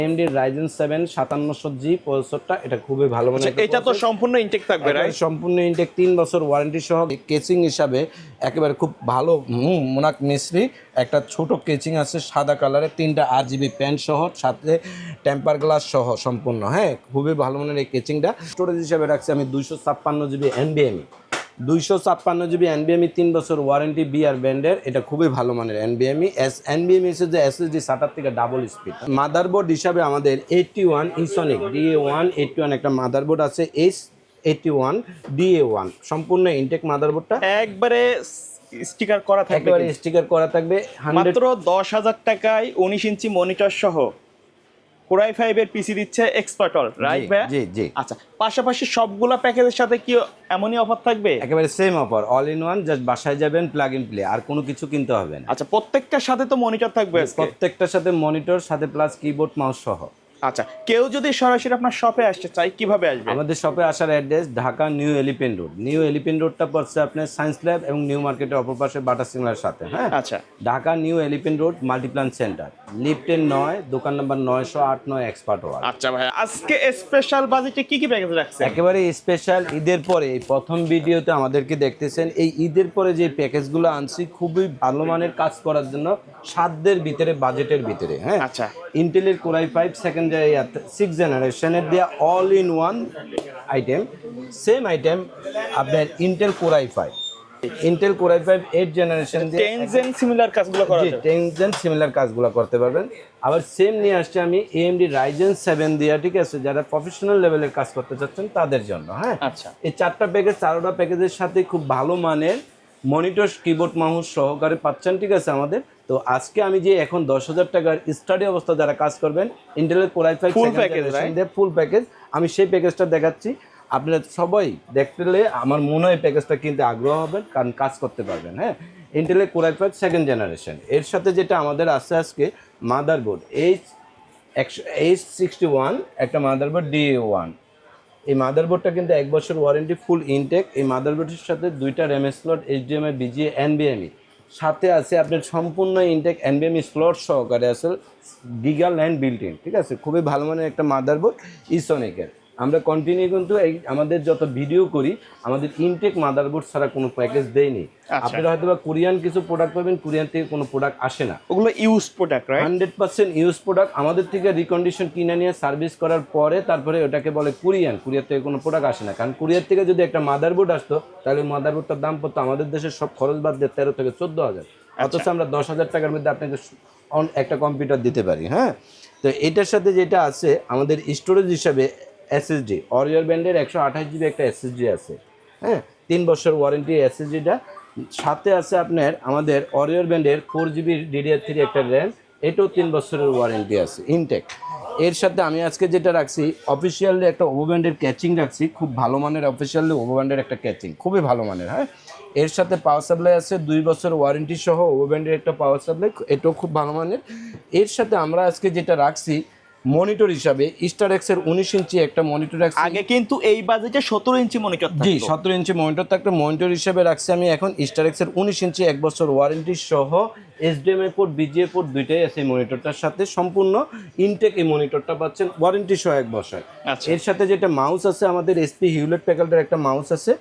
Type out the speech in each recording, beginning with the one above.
AMD Ryzen 7 5700G প্রসেসরটা, এটা খুবই ভালো মানে এটা তো সম্পূর্ণ ইনটেক থাকবে, রাইট? সম্পূর্ণ ইনটেক 3 বছর ওয়ারেন্টি সহ। কেচিং হিসাবে একেবারে খুব ভালো মোনাক মিস্ত্রি একটা ছোট কেচিং আছে সাদা কালারের, 3টা RGB প্যান সহ, সাথে টেম্পার গ্লাস সহ সম্পূর্ণ। হ্যাঁ, খুবই ভালো মানের এই কেচিংটা। স্টোরেজ হিসাবে রাখছি আমি 256GB NVMe, 256GB NVMe, 3 বছর ওয়ারেন্টি বিআর ব্র্যান্ডের। এটা খুবই ভালো মানের NVMe। NVMe এসে যে SSD SATA থেকে ডাবল স্পিড। মাদারবোর্ড হিসাবে আমাদের 81 ইসনিক DA181 একটা মাদারবোর্ড আছে, H81 DA1 সম্পূর্ণ ইনটেক মাদারবোর্ডটা। একবারে স্টিকার করা থাকবে, একেবারে স্টিকার করা থাকবে। মাত্র 10,000 টাকায় 19 ইঞ্চি মনিটর সহ কোরাই 5 এর পিসি দিচ্ছে এক্সপার্টল, রাইট ভাই? জি জি। আচ্ছা, পাশাপাশি সবগুলা প্যাকেজের সাথে কি এমনই অফার থাকবে? একেবারে same offer, all in one, just বাসায় যাবেন, প্লাগ ইন প্লে, আর কোনো কিছু কিনতে হবে না। আচ্ছা, প্রত্যেকটার সাথে তো মনিটর থাকবে আজকে? প্রত্যেকটার সাথে মনিটর, সাথে প্লাস কিবোর্ড মাউস সহ। আচ্ছা, কেউ যদি সরাসরি আপনার শপে আসতে চায় কিভাবে আসবে? আমাদের শপে আসার address Dhaka new elephant road. New elephant রোডটা পড়ছে আপনার সায়েন্স ল্যাব এবং নিউ মার্কেটের অপর পাশে বাটার সিগন্যালের সাথে। হ্যাঁ, আচ্ছা, Dhaka new elephant road Multiplan centre, লিফটের 9, দোকান নাম্বার 908 এক্সপার্ট ওয়ার্ল্ড। আচ্ছা ভাই, আজকে স্পেশাল বাজেটে কি কি প্যাকেজ রাখছেন? একেবারে স্পেশাল ঈদের পরে এই প্রথম ভিডিওতে আমাদেরকে দেখতেছেন। এই ঈদের পরে যে প্যাকেজগুলো আনছি খুবই ভালো মানের কাজ করার জন্য, সাধ্যের ভিতরে, বাজেটের ভিতরে। হ্যাঁ, আচ্ছা, ইন্টেলের কোরাই 5 সেকেন্ডারি 6 জেনারেশনের দেওয়া all in one item. Same item আপনার Intel core i 5, Intel core i 5 8 generation দিয়ে 10 জেন সিমিলার কাজগুলো করা যাবে। 10 জেন সিমিলার কাজগুলো করতে পারবেন। আবার সেম নিয়ে আসছে আমি AMD Ryzen 7 দিয়া, ঠিক আছে, যারা প্রফেশনাল লেভেলের কাজ করতে চাচ্ছেন তাদের জন্য। হ্যাঁ, আচ্ছা, এই 4টা প্যাকেজ, 4টা প্যাকেজের সাথে খুব ভালো মানের মনিটর, কিবোর্ড, মাউস সহকারে পাচ্ছেন, ঠিক আছে আমাদের। তো আজকে আমি যে এখন 10,000 টাকার স্টাডি অবস্থা যারা কাজ করবেন ইন্টেলের core i 5 full package, full package, আমি সেই প্যাকেজটা দেখাচ্ছি। আপনারা সবাই দেখলে আমার মনে হয় প্যাকেজটা কিনতে আগ্রহ হবেন, কারণ কাজ করতে পারবেন। হ্যাঁ, ইন্টেলের কোরাই 5 সেকেন্ড জেনারেশন, এর সাথে যেটা আমাদের আছে আজকে মাদারবোর্ড H61 একটা মাদারবোর্ড DA1। এই মাদারবোর্ডটা কিন্তু 1 বছর ওয়ারেন্টি, ফুল ইনটেক। এই মাদারবোর্ডের সাথে 2টা RAM slot, HDMI, BGA, NVMe, সাথে আছে আপনার সম্পূর্ণ ইনটেক NVMe স্লট সহকারে আছে গিগা ল্যান্ড বিল্ট ইন, ঠিক আছে। খুবই ভালো মানের একটা মাদারবোর্ড ইসনিকের। আমরা কন্টিনিউ কিন্তু এই আমাদের যত ভিডিও করি আমাদের ইনটেক মাদারবোর্ড ছাড়া কোনো প্যাকেজ দেয়নি। আপনারা হয়তো বা কোরিয়ান কিছু প্রোডাক্ট পাবেন, কোরিয়ান থেকে কোনো প্রোডাক্ট আসে না, ওগুলো use product, right? 100% use product. আমাদের থেকে রিকন্ডিশন কিনে নিয়ে সার্ভিস করার পরে তারপরে ওটাকে বলে কুরিয়ার থেকে কোনো প্রোডাক্ট আসে না। কারণ কুরিয়ার থেকে যদি একটা মাদারবোর্ড আসতো তাহলে মাদারবোর্ডটার দাম পড়তো আমাদের দেশের সব খরচ বাদ দিয়ে 13 থেকে 14,000, অথচ আমরা 10,000 টাকার মধ্যে আপনাকে একটা কম্পিউটার দিতে পারি। হ্যাঁ, তো এটার সাথে যেটা আছে আমাদের স্টোরেজ হিসাবে SSD অরিয়র ব্র্যান্ডের 128GB একটা SSD আছে। হ্যাঁ, 3 বছর ওয়ারেন্টি SSDটা, সাথে আছে আপনার আমাদের অরিয়র ব্র্যান্ডের 4GB DDR3 একটা র্যাম, এটাও 3 বছরের ওয়ারেন্টি আছে ইনটেক। এর সাথে আমি আজকে যেটা রাখছি অফিসিয়ালি একটা ওভো ব্র্যান্ডের ক্যাচিং রাখছি, খুব ভালো মানের অফিসিয়ালি ওভো ব্র্যান্ডের একটা ক্যাচিং, খুবই ভালো মানের। হ্যাঁ, এর সাথে পাওয়ার সাপ্লাই আছে 2 বছর ওয়ারেন্টি সহ ওভো ব্র্যান্ডের একটা পাওয়ার সাপ্লাই, এটাও খুব ভালো মানের। এর সাথে আমরা আজকে যেটা রাখছি মনিটর হিসাবে স্টারএক্সের 19 ইঞ্চি একটা মনিটর রাখছি। আগে কিন্তু এই বাজেটে 17 ইঞ্চি মনিটর থাকতো। জি, 17 ইঞ্চি মনিটর থাকতো। মনিটর হিসাবে রাখছি আমি এখন স্টারএক্সের 19 ইঞ্চি 1 বছর ওয়ারেন্টি সহ, HDMI পোর্ট, BGA পোর্ট দুইটাই আছে এই মনিটরটার সাথে, সম্পূর্ণ ইনটেক এই মনিটরটা পাচ্ছেন ওয়ারেন্টি সহ 1 বছর। এর সাথে যেটা মাউস আছে আমাদের SP হিউলেট প্যাকার্ডের একটা মাউস আছে,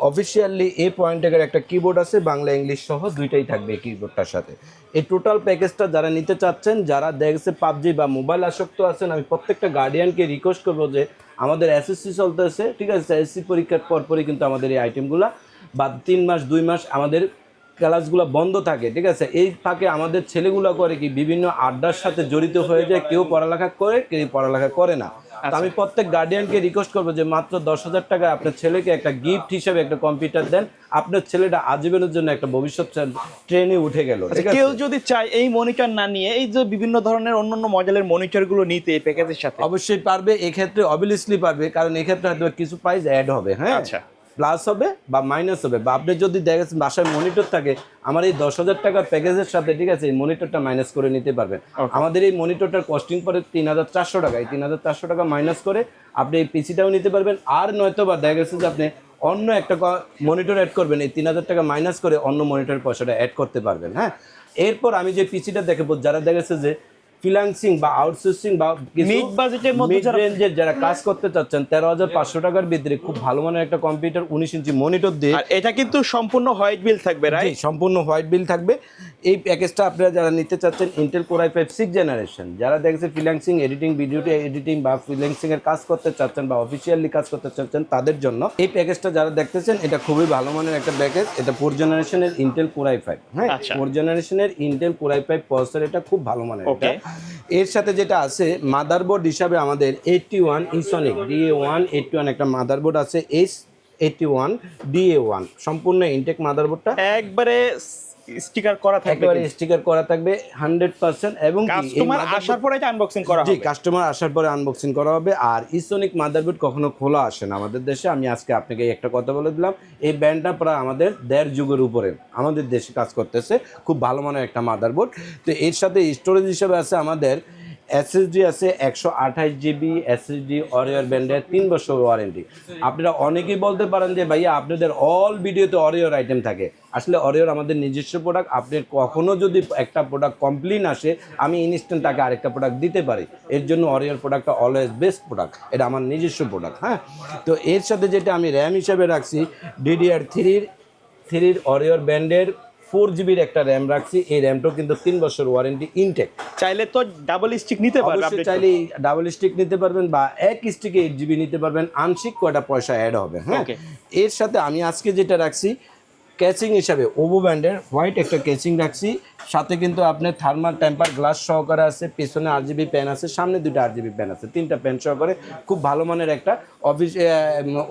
অফিসিয়ালি A.Poinটের একটা কিবোর্ড আছে, বাংলা ইংলিশ সহ দুইটাই থাকবে এই কিবোর্ডটার সাথে। এই টোটাল প্যাকেজটা যারা নিতে চাচ্ছেন, যারা দেখছে পাবজি বা মোবাইল আসক্ত আছেন, আমি প্রত্যেকটা গার্ডিয়ানকে রিকোয়েস্ট করবো যে আমাদের SSC চলতেছে, ঠিক আছে, SSC পরীক্ষার পরপরই কিন্তু আমাদের এই আইটেমগুলো বা 3 মাস 2 মাস আমাদের ক্লাসগুলো বন্ধ থাকে, ঠিক আছে। এই ফাঁকে আমাদের ছেলেগুলো করে কি বিভিন্ন আড্ডার সাথে জড়িত হয়ে যায়, কেউ পড়ালেখা করে, কেউ পড়ালেখা করে না। তো আমি প্রত্যেক গার্ডিয়ানকে রিকোয়েস্ট করবো যে মাত্র 10,000 টাকায় আপনার ছেলেকে একটা গিফট হিসেবে একটা কম্পিউটার দেন, আপনার ছেলেটা আজীবনের জন্য একটা ভবিষ্যৎ ট্রেনে উঠে গেল। কেউ যদি চায় এই মনিটর না নিয়ে এই যে বিভিন্ন ধরনের অন্যান্য মডেলের মনিটরগুলো নিতে এই প্যাকেজের সাথে, অবশ্যই পারবে, এক্ষেত্রে অবভিয়াসলি পারবে, কারণ এক্ষেত্রে হয়তো কিছু প্রাইস অ্যাড হবে। হ্যাঁ, আচ্ছা, প্লাস হবে বা মাইনাস হবে, বা আপনি যদি দেখেন বাসায় মনিটর থাকে আমার এই 10,000 টাকার প্যাকেজের সাথে, ঠিক আছে, এই মনিটরটা মাইনাস করে নিতে পারবেন। আমাদের এই মনিটরটার কস্টিং পরে 3,400 টাকা, এই 3,400 টাকা মাইনাস করে আপনি এই পিসিটাও নিতে পারবেন। আর নয়তো বা দেখা গেছে যে আপনি অন্য একটা মনিটর অ্যাড করবেন, এই 3,000 টাকা মাইনাস করে অন্য মনিটরের পয়সাটা অ্যাড করতে পারবেন। হ্যাঁ, এরপর আমি যে পিসিটা দেখাবো, যারা দেখেছে যে ফ্রিল্যান্সিং বা আউটসোর্সিং বা মিড বাজেটের মধ্যে মিড রেঞ্জের যারা কাজ করতে চাচ্ছেন 13,500 টাকার ভিতরে খুব ভালো মানের একটা কম্পিউটার 19 ইঞ্চি মনিটর দিয়ে, আর এটা কিন্তু সম্পূর্ণ হোয়াইট বিল থাকবে জি, রাইট? সম্পূর্ণ হোয়াইট বিল থাকবে। এই প্যাকেজটা আপনারা যারা নিতে চাচ্ছেন Intel core i5 6th generation, যারা দেখছে ফ্রিল্যান্সিং এডিটিং, ভিডিও এডিটিং বা ফ্রিল্যান্সিং এর কাজ করতে চাচ্ছেন বা অফিসিয়ালি কাজ করতে চাচ্ছেন তাদের জন্য এই প্যাকেজটা যারা দেখতেছেন এটা খুবই ভালো মানের একটা প্যাকেজ। এটা 4th জেনারেশনের ইন্টেল কোর i5, হ্যাঁ, আচ্ছা। 4th জেনারেশনের ইন্টেল কোর i5 প্রসেসর, এটা খুব ভালো মানের। Okay. এর সাথে যেটা আছে মাদারবোর্ড হিসাবে আমাদের 81 ইসনিক DA1 81 একটা মাদারবোর্ড আছে, S81 DA1 সম্পূর্ণ ইনটেক মাদারবোর্ডটা একবারে স্টিকার করা থাকবে, একেবারে স্টিকার করা থাকবে 100%। এবং কি এই কাস্টমার motherboard- আসার পরে এটা আনবক্সিং করা জি, হবে। কাস্টমার আসার পরে আনবক্সিং করা হবে। আর ইসনিক মাদারবোর্ড কখনো খোলা আসে না আমাদের দেশে। আমি আজকে আপনাকে একটা কথা বলে দিলাম, এই ব্র্যান্ডটা প্রায় আমাদের 1.5 যুগের উপরে আমাদের দেশে কাজ করতেছে, খুব ভালো মানের একটা মাদারবোর্ড। তো এর সাথে স্টোরেজ হিসেবে আছে আমাদের এসএসডি আছে 128 জিবি এসএসডি, অরিওর ব্র্যান্ডের 3 বছর ওয়ারেন্টি। আপনারা অনেকেই বলতে পারেন যে ভাইয়া আপনাদের অল ভিডিওতে অরিওর আইটেম থাকে, আসলে অরিওর আমাদের নিজস্ব প্রোডাক্ট। আপনার কখনো যদি একটা প্রোডাক্ট কমপ্লেন আসে আমি ইনস্ট্যান্ট তাকে আরেকটা প্রোডাক্ট দিতে পারি, এর জন্য অরিওর প্রোডাক্টটা অলওয়েজ বেস্ট প্রোডাক্ট, এটা আমার নিজস্ব প্রোডাক্ট। হ্যাঁ, তো এর সাথে যেটা আমি র্যাম হিসাবে রাখছি DDR3 অরিওর ব্র্যান্ডের 4 জিবির একটা র্যাম রাখছি। এই র্যামটাও কিন্তু 3 বছর ওয়ারেন্টি ইনটেক। চাইলে তো ডাবল স্টিক নিতে পারবে অবশ্যই আপনি। চাইলে ডাবল স্টিক নিতে পারবেন বা এক স্টিকে 8 জিবি নিতে পারবেন, আংশিক কয়টা পয়সা অ্যাড হবে। হ্যাঁ, Okay. এর সাথে আমি আজকে যেটা রাখছি কেচিং হিসাবে ওভো ব্র্যান্ডের হোয়াইট একটা কেচিং রাখছি, সাথে কিন্তু আপনার থার্মাল টেম্পার গ্লাস সহকারে আছে, পেছনে RGB প্যান আছে, সামনে 2টা RGB প্যান আছে, 3টা প্যান সহকারে খুব ভালো মানের একটা অফিস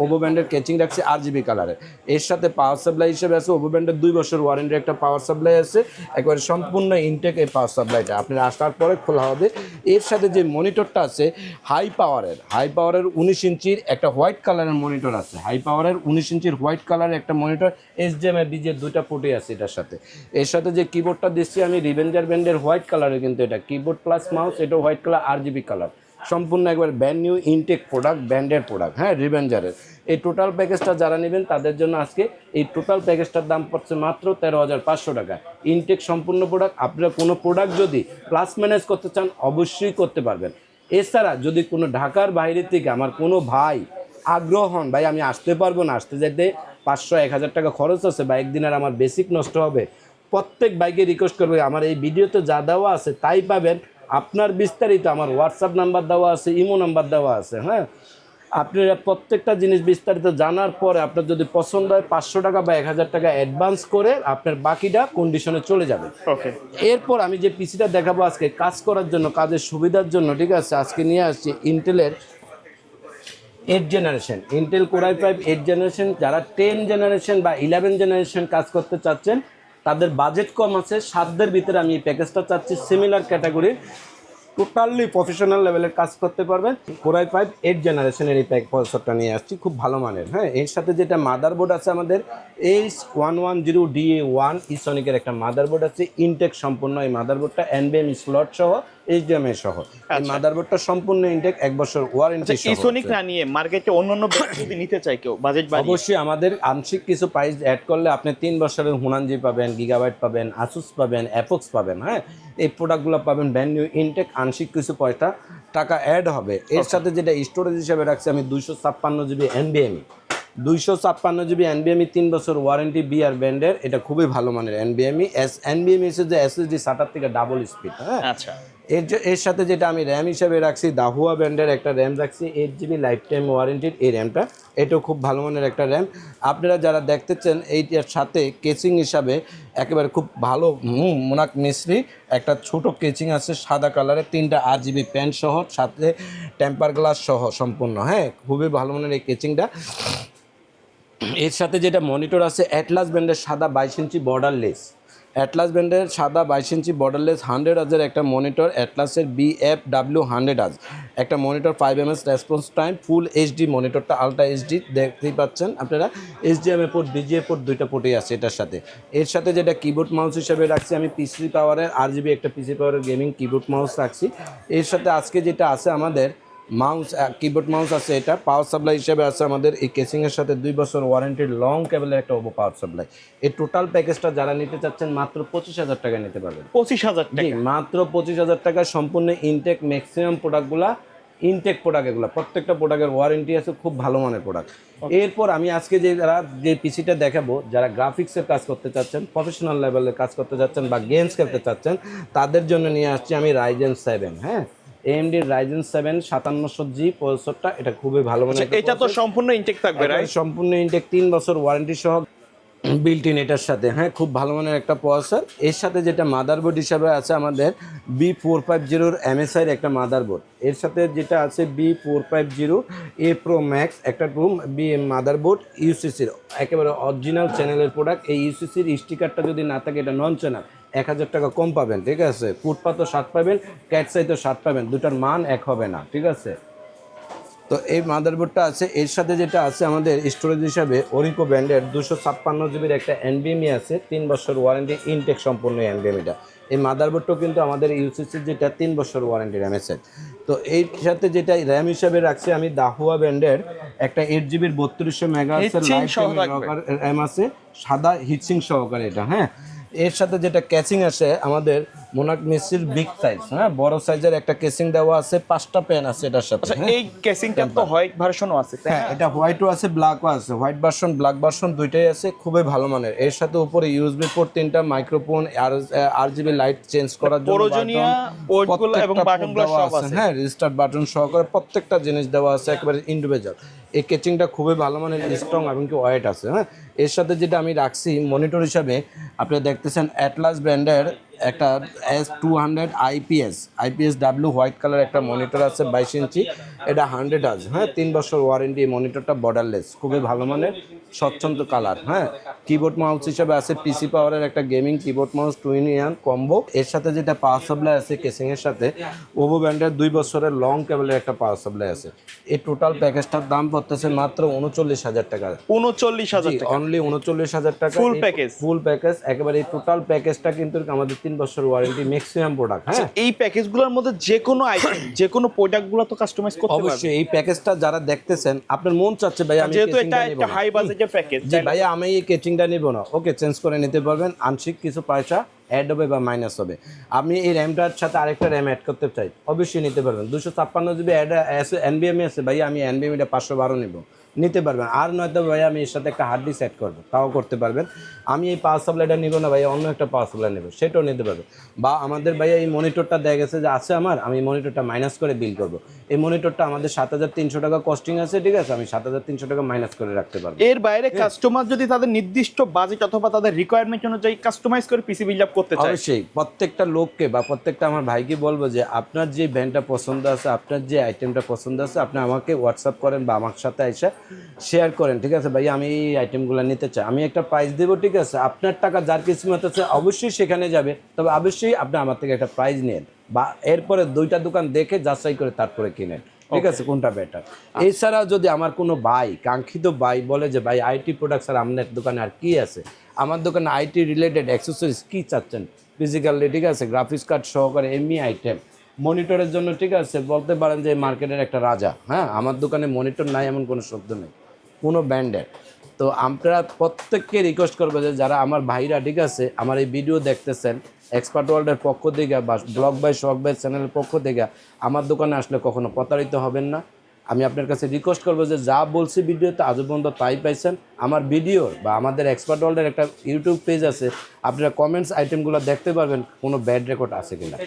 ওভো ব্র্যান্ডের কেচিং রাখছি RGB কালারে। এর সাথে পাওয়ার সাপ্লাই হিসেবে আছে ওভো ব্র্যান্ডের 2 বছর ওয়ারেন্টি একটা পাওয়ার সাপ্লাই আছে, একবারে সম্পূর্ণ ইনটেক এই পাওয়ার সাপ্লাইটা আপনার আসার পরে খোলা হবে। এর সাথে যে মনিটরটা আছে হাই পাওয়ারের 19 ইঞ্চির একটা হোয়াইট কালারের মনিটর আছে, হাই পাওয়ারের 19 ইঞ্চির হোয়াইট কালারের একটা মনিটর, HDMI ডিজে 2টা পোর্টই আছে এটার সাথে। এর সাথে যে কিবোর্ডটা দিচ্ছি আমি রিভেঞ্জার ব্র্যান্ডের হোয়াইট কালারের, কিন্তু এটা কিবোর্ড প্লাস মাউস, এটা হোয়াইট কালার RGB কালার, সম্পূর্ণ একবার ব্র্যান্ড নিউ ইনটেক প্রোডাক্ট, ব্র্যান্ডের প্রোডাক্ট। হ্যাঁ, রিভেঞ্জারের এই টোটাল প্যাকেজটা যারা নেবেন তাদের জন্য আজকে এই টোটাল প্যাকেজটার দাম পড়ছে মাত্র 13,500 টাকা। ইনটেক সম্পূর্ণ প্রোডাক্ট। আপনারা কোনো প্রোডাক্ট যদি প্লাস ম্যানেজ করতে চান অবশ্যই করতে পারবেন। এছাড়া যদি কোনো ঢাকার বাইরে থেকে আমার কোনো ভাই আগ্রহ হন, ভাই আমি আসতে পারবো না, আসতে যেতে 500-1000 টাকা খরচ আছে বা একদিনের আমার বেসিক নষ্ট হবে, প্রত্যেক বাইকে রিকোয়েস্ট করবে আমার এই ভিডিওতে যা দেওয়া আছে তাই পাবেন। আপনার বিস্তারিত আমার হোয়াটসঅ্যাপ নাম্বার দেওয়া আছে, ইমো নাম্বার দেওয়া আছে। হ্যাঁ, আপনারা প্রত্যেকটা জিনিস বিস্তারিত জানার পরে আপনার যদি পছন্দ হয় 500 টাকা বা 1000 টাকা অ্যাডভান্স করে আপনার বাকিটা কন্ডিশনে চলে যাবে। ওকে, এরপর আমি যে পিসিটা দেখাবো আজকে কাজ করার জন্য, কাজের সুবিধার জন্য, ঠিক আছে, আজকে নিয়ে আসছি ইন্টেলের 8th generation Intel core i5 8th generation. যারা 10 জেনারেশন বা 11 জেনারেশন কাজ করতে চাচ্ছেন তাদের বাজেট কম আছে, সাধ্যের ভিতরে আমি এই প্যাকেজটা চাচ্ছি সিমিলার ক্যাটাগরির টোটালি প্রফেশনাল লেভেলের কাজ করতে পারবেন। কোর i5 8th জেনারেশনের এই প্রসেসরটা নিয়ে আসছি, খুব ভালো মানের। হ্যাঁ, এর সাথে যেটা মাদারবোর্ড আছে আমাদের H110DA1 ইসনিকের একটা মাদারবোর্ড আছে, ইনটেক সম্পূর্ণ। এই মাদারবোর্ডটা NVMe স্লট সহ HDMI সহ এই মাদারবোর্ডটা সম্পূর্ণ ইনটেক, 1 বছর ওয়ারেন্টি সহ। ইসোনিক না নিয়ে মার্কেটে অন্যান্য ব্র্যান্ড যদি নিতে চাই কেউ বাজেট বাড়িয়ে, অবশ্যই আমাদের আংশিক কিছু প্রাইস অ্যাড করলে আপনি 3 বছরের হুনানজি পাবেন, গিগাবাইট পাবেন, আসুস পাবেন, অ্যাপক্স পাবেন। হ্যাঁ, এই প্রোডাক্টগুলো পাবেন ব্র্যান্ড নিউ ইনটেক, আংশিক কিছু টাকা অ্যাড হবে। এর সাথে যেটা স্টোরেজ হিসেবে রাখছি আমি 256 জিবি NVMe, 256 জিবি NVMe, 3 বছর ওয়ারেন্টি বিআর ব্র্যান্ডের, এটা খুবই ভালো মানের NVMe। NVMe এসে যে SSD 60 থেকে ডাবল স্পিড। হ্যাঁ, আচ্ছা, এর সাথে যেটা আমি র্যাম হিসেবে রাখছি দাহুয়া ব্র্যান্ডের একটা র্যাম রাখছি, 8 জিবি লাইফ টাইম ওয়ারেন্টির এই র্যামটা, এটাও খুব ভালো মানের একটা র্যাম। আপনারা যারা দেখতেছেন এইটার সাথে কেচিং হিসাবে একেবারে খুব ভালো মোনাক মিস্ত্রি একটা ছোট কেচিং আছে সাদা কালারের, 3টা RGB প্যান সহ, সাথে টেম্পার গ্লাস সহ সম্পূর্ণ। হ্যাঁ, খুবই ভালো মানের এই কেচিংটা। এর সাথে যেটা মনিটর আছে অ্যাটলাস ব্র্যান্ডের সাদা 22 ইঞ্চি বর্ডারলেস, অ্যাটলাস ব্র্যান্ডের সাদা 22 ইঞ্চি বর্ডারলেস 100 হাজের একটা মনিটর, অ্যাটলাসের BFW 100 একটা মনিটর, 5 ms রেসপন্স টাইম, ফুল HD মনিটরটা, আলট্রা HD দেখতেই পাচ্ছেন আপনারা। HDMI পোর্ট, DGA পোর্ট 2টা পোর্টই আছে এটার সাথে। এর সাথে যেটা কিবোর্ড মাউস হিসেবে রাখছি আমি PC পাওয়ারের RGB একটা PC পাওয়ারের গেমিং কিবোর্ড মাউস রাখছি। এর সাথে আজকে যেটা আছে আমাদের মাউস কিবোর্ড মাউস আছে, এটা পাওয়ার সাপ্লাই হিসেবে আছে আমাদের এই কেসিংয়ের সাথে 2 বছর ওয়ারেন্টির লং কেবলের একটা ওপো পাওয়ার সাপ্লাই। এই টোটাল প্যাকেজটা যারা নিতে চাচ্ছেন মাত্র 25,000 টাকায় নিতে পারবেন। 25,000 জি, টাকা। মাত্র 25,000 টাকায় সম্পূর্ণ ইনটেক ম্যাক্সিমাম প্রোডাক্টগুলা ইনটেক প্রোডাক্ট, এগুলো প্রত্যেকটা প্রোডাক্টের ওয়ারেন্টি আছে, খুব ভালো মানের প্রোডাক্ট। এরপর আমি আজকে যে পিসিটা দেখাবো, যারা গ্রাফিক্সের কাজ করতে চাচ্ছেন, প্রফেশনাল লেভেলের কাজ করতে চাচ্ছেন বা গেমস খেলতে চাচ্ছেন, তাদের জন্য নিয়ে আসছি আমি রাইজেন 7। হ্যাঁ, AMD রাইজেন 7 5700G প্রসেসরটা, এটা খুবই ভালো মানের একটা এটা তো processor। সম্পূর্ণ ইনটেক থাকবে, এটা রাইট? সম্পূর্ণ ইনটেক 3 বছর ওয়ারেন্টি সহ বিল্ট ইন এটার সাথে। হ্যাঁ, খুব ভালো মানের একটা প্রসেসর। এর সাথে যেটা মাদারবোর্ড হিসাবে আছে আমাদের B450 MSI এর একটা মাদারবোর্ড। এর সাথে যেটা আছে B450A Pro Max একটা মাদারবোর্ড ইউসিসির, একেবারে অরিজিনাল চ্যানেলের প্রোডাক্ট। এই ইউসিসির স্টিকারটা যদি না থাকে এটা নন চ্যানেল, 1000 টাকা কম পাবেন, ঠিক আছে। ফুটপাতও 7 পাবেন, ক্যাটসাইতেও 7 পাবেন, দুটার মান এক হবে না, ঠিক আছে। তো এই মাদারবোর্ডটা আছে। এর সাথে যেটা আছে আমাদের স্টোরেজ হিসাবে ওরিকো ব্র্যান্ডের 256 জিবির একটা NVMe আছে, 3 বছর ওয়ারেন্টি ইনটেক সম্পূর্ণ NVMeটা। এই মাদারবোর্ডটাও কিন্তু আমাদের ইউসিসির যেটা 3 বছর ওয়ারেন্টির MSI। তো এই সাথে যেটা র্যাম হিসাবে রাখছি আমি দাহুয়া ব্র্যান্ডের একটা 8 জিবির 3200 মেগাহার্টজের Heatsink লাইট সহ থাকবে। র্যাম আছে, সাদা হিটসিং সহকারে এটা। হ্যাঁ, এর সাথে যেটা ক্যাচিং আসে আমাদের মোনাক মেসির বিগ সাইজ, হ্যাঁ, বড় সাইজের একটা কেসিং দেওয়া আছে, 5টা পেন আছে এটার সাথে। আচ্ছা, হ্যাঁ, এই কেসিংটা তো হোয়াইট ভার্সনও আছে, তাই হ্যাঁ, না? এটা হোয়াইটও আছে, ব্ল্যাকও আছে। হোয়াইট ভার্সন, ব্ল্যাক ভার্সন দুইটাই আছে, খুবই ভালো মানের। এর সাথে উপরে USB পোর্ট 3টা, মাইক্রোফোন, আর RGB লাইট চেঞ্জ করার জন্য প্রয়োজনীয় পোর্টগুলো এবং প্রত্যেকটা বাটনগুলো দেওয়া সব আছে। হ্যাঁ, রেজিস্টার বাটন সহকারে প্রত্যেকটা জিনিস দেওয়া আছে, একেবারে ইন্ডিভিজুয়াল। এই কেচিংটা খুবই ভালো মানের, স্ট্রং এবং কি ওয়েট আছে। হ্যাঁ, এর সাথে যেটা আমি রাখছি মনিটর হিসাবে, আপনারা দেখতেছেন অ্যাটলাস ব্র্যান্ডের একটা S200 IPS W white colour একটা মনিটর আছে, 22 ইঞ্চি। এটা 100 Hz। হ্যাঁ, 3 বছর ওয়ারেন্টি। মনিটরটা বর্ডারলেস, খুবই ভালো মানের, স্বচ্ছন্দ কালার। হ্যাঁ, কিবোর্ড মাউস হিসাবে আছে পিসি পাওয়ারের একটা gaming keyboard mouse 2-in-1 combo. এর সাথে যেটা পাওয়ার সাপ্লাই আছে কেসিং এর সাথে ওভো ব্র্যান্ডের 2 বছরের লং কেবলের একটা পাওয়ার সাপ্লাই আছে। এই টোটাল প্যাকেজটার দাম পড়তেছে মাত্র 39,000 টাকা। 39,000 টাকা অনলি 39,000 টাকা ফুল প্যাকেজ। ফুল প্যাকেজ একেবারে। এই টোটাল প্যাকেজটা কিন্তু আমাদের 3 বছর ওয়ারেন্টি ম্যাক্সিমাম প্রোডাক্ট। হ্যাঁ, এই প্যাকেজগুলোর মধ্যে যে কোনো আইটেম, যে কোনো প্রোডাক্টগুলো তো কাস্টমাইজ করতে পারবে। অবশ্যই এই প্যাকেজটা যারা দেখতেছেন, আপনার মন চাচ্ছে ভাই আমি যেহেতু এটা কেচিংটা নিব একটা না। হাই বাজেটের প্যাকেজ, জি ভাইয়া, আমি এই কেচিংটা নিব না, ওকে, চেঞ্জ করে নিতে পারবেন। আংশিক কিছু পয়সা অ্যাড হবে বা মাইনাস হবে। আমি এই র্যামটার সাথে আরেকটা র্যাম অ্যাড করতে চাই, অবশ্যই নিতে পারবেন। 256 জিবি NVMe আছে ভাইয়া, আমি NVMeটা 512 নিব, নিতে পারবেন। আর নয়তো ভাইয়া আমি এর সাথে একটা হার্ড ডিস্ক অ্যাড করবো, তাও করতে পারবেন। আমি এই পাওয়ার সাপ্লাইটা নিব না ভাইয়া, অন্য একটা পাওয়ার সাপ্লাই নেব, সেটাও নিতে পারবেন। বা আমাদের ভাইয়া এই মনিটরটা দেখা গেছে যে আছে আমার, আমি মনিটরটা মাইনাস করে বিল করব। এই মনিটরটা আমাদের 7,300 টাকা কস্টিং আছে, ঠিক আছে, আমি 7,300 টাকা মাইনাস করে রাখতে পারবো। এর বাইরে কাস্টমার যদি তাদের নির্দিষ্ট বাজেট অথবা তাদের রিকোয়ারমেন্ট অনুযায়ী কাস্টমাইজ করে পিসি বিল্ড আপ করতে চায়, অবশ্যই প্রত্যেকটা লোককে বা প্রত্যেকটা আমার ভাইকে বলবো যে আপনার যে ব্র্যান্ডটা পছন্দ আছে, আপনার যে আইটেমটা পছন্দ আছে, আপনি আমাকে হোয়াটসঅ্যাপ করেন বা আমার সাথে এসে শেয়ার করেন, ঠিক আছে ভাই, আমি এই আইটেমগুলো নিতে চাই, আমি একটা প্রাইস দেবো, ঠিক আছে। আপনার টাকা যার কিসমত আছে অবশ্যই সেখানে যাবে, তবে অবশ্যই আপনি আমার থেকে একটা প্রাইস নেন বা এরপরে 2টা দোকান দেখে যাচাই করে তারপরে কিনেন, ঠিক আছে, কোনটা বেটার। এছাড়াও যদি আমার কোনো ভাই, কাঙ্ক্ষিত ভাই বলে যে ভাই আইটি প্রোডাক্ট স্যার আপনার দোকানে আর কি আছে, আমার দোকানে আইটি রিলেটেড অ্যাক্সেসরিজ কী চাচ্ছেন ফিজিক্যালি, ঠিক আছে, গ্রাফিক্স কার্ড সহকারে এমনি আইটেম, মনিটরের জন্য, ঠিক আছে, বলতে পারেন যে মার্কেটের একটা রাজা। হ্যাঁ, আমার দোকানে মনিটর নাই এমন কোনো শব্দ নেই কোনো ব্র্যান্ডের। তো আপনারা প্রত্যেককে রিকোয়েস্ট করবো যে যারা আমার ভাইরা, ঠিক আছে, আমার এই ভিডিও দেখতেছেন, এক্সপার্ট ওয়ার্ল্ডের পক্ষ থেকে বা ব্লগ বাই শখ বাই চ্যানেলের পক্ষ থেকে আমার দোকানে আসলে কখনো প্রতারিত হবেন না। আমি আপনার কাছে রিকোয়েস্ট করবো যে যা বলছি ভিডিওতে আজও পর্যন্ত তাই পাইছেন। আমার ভিডিওর বা আমাদের এক্সপার্ট ওয়ার্ল্ডের একটা ইউটিউব পেজ আছে, আপনারা কমেন্টস আইটেমগুলো দেখতে পারবেন কোনো ব্যাড রেকর্ড আছে কিনা,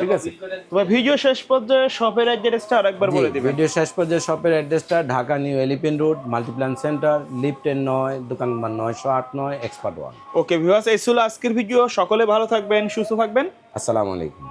ঠিক আছে। তবে ভিডিও শেষ পর্যায়ে শপের অ্যাড্রেসটা আরেকবার বলে দিবেন। ভিডিও শেষ পর্যায়ে শপের অ্যাড্রেসটা Dhaka new elephant road, Multiplan centre, lift 9, দোকান নম্বর 908 এক্সপার্ট ওয়ার্ল্ড। ওকে ভিউয়ার্স, এই ছিল আজকের ভিডিও। সকলে ভালো থাকবেন, সুস্থ থাকবেন। আসসালামু আলাইকুম।